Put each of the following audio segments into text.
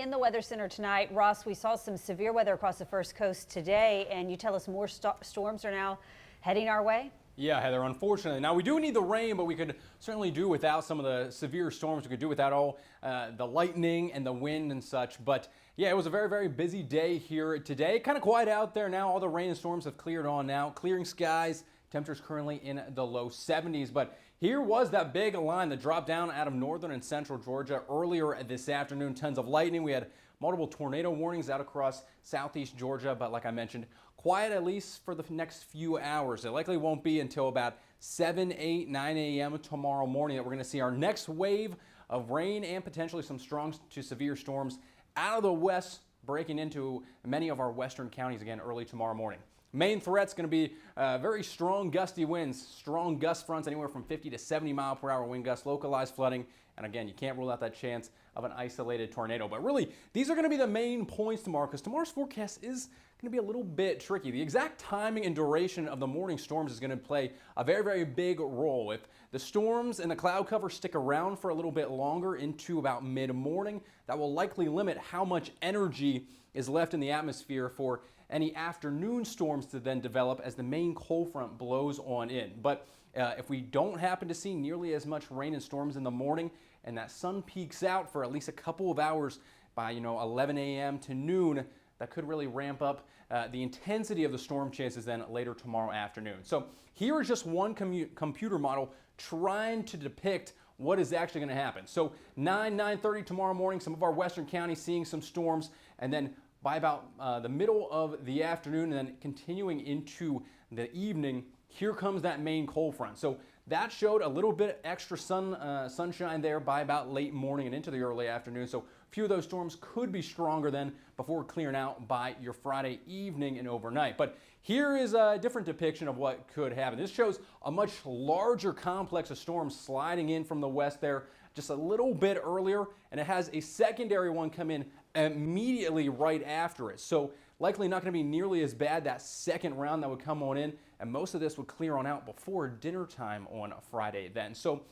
In the Weather Center tonight, Ross, we saw some severe weather across the First Coast today, and you tell us more storms are now heading our way? Yeah, Heather, unfortunately. Now, we do need the rain, but we could certainly do without some of the severe storms. We could do without all the lightning and the wind and such. But yeah, it was a very, very busy day here today. Kind of quiet out there now. All the rain and storms have cleared on now. Clearing skies. Temperatures currently in the low 70s. But here was that big line that dropped down out of northern and central Georgia earlier this afternoon. Tons of lightning. We had multiple tornado warnings out across southeast Georgia. But like I mentioned, quiet at least for the next few hours. It likely won't be until about 7, 8, 9 a.m. tomorrow morning that we're going to see our next wave of rain and potentially some strong to severe storms out of the west, breaking into many of our western counties again early tomorrow morning. Main threat's going to be very strong gusty winds, strong gust fronts anywhere from 50 to 70 mile per hour wind gusts, localized flooding. And again, you can't rule out that chance of an isolated tornado. But really, these are going to be the main points tomorrow because tomorrow's forecast is going to be a little bit tricky. The exact timing and duration of the morning storms is going to play a very, very big role. If the storms and the cloud cover stick around for a little bit longer into about mid-morning, that will likely limit how much energy is left in the atmosphere for any afternoon storms to then develop as the main cold front blows on in. But if we don't happen to see nearly as much rain and storms in the morning and that sun peaks out for at least a couple of hours by 11 a.m. to noon, that could really ramp up the intensity of the storm chances then later tomorrow afternoon. So here is just one computer model trying to depict what is actually going to happen. So 9:30 tomorrow morning, some of our western counties seeing some storms, and then by about the middle of the afternoon and then continuing into the evening, here comes that main cold front. So that showed a little bit extra sunshine there by about late morning and into the early afternoon. So a few of those storms could be stronger then before clearing out by your Friday evening and overnight. But here is a different depiction of what could happen. This shows a much larger complex of storms sliding in from the west there just a little bit earlier, and it has a secondary one come in immediately right after it. So likely not going to be nearly as bad that second round that would come on in, and most of this would clear on out before dinner time on a Friday then. So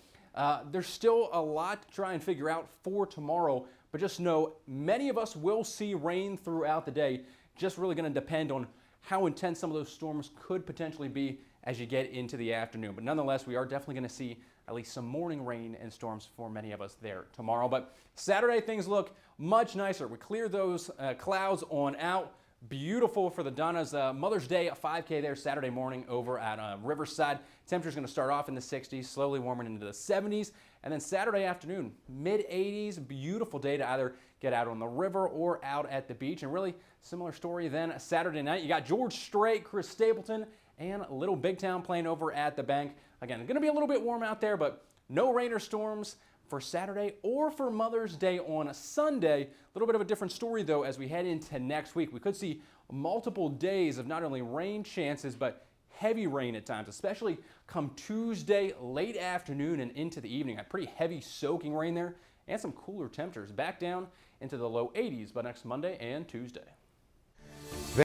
there's still a lot to try and figure out for tomorrow, but just know many of us will see rain throughout the day. Just really going to depend on how intense some of those storms could potentially be as you get into the afternoon. But nonetheless, we are definitely going to see at least some morning rain and storms for many of us there tomorrow. But Saturday, things look much nicer. We clear those clouds on out. Beautiful for the Donna's Mother's Day 5K there Saturday morning over at Riverside. Temperature's going to start off in the 60s, slowly warming into the 70s. And then Saturday afternoon, mid-80s, beautiful day to either get out on the river or out at the beach. And really similar story then Saturday night. You got George Strait, Chris Stapleton, and Little Big Town playing over at the bank. Again, going to be a little bit warm out there, but no rain or storms for Saturday or for Mother's Day on a Sunday. A little bit of a different story, though, as we head into next week. We could see multiple days of not only rain chances, but heavy rain at times, especially come Tuesday, late afternoon and into the evening. A pretty heavy soaking rain there and some cooler temperatures back down into the low 80s by next Monday and Tuesday.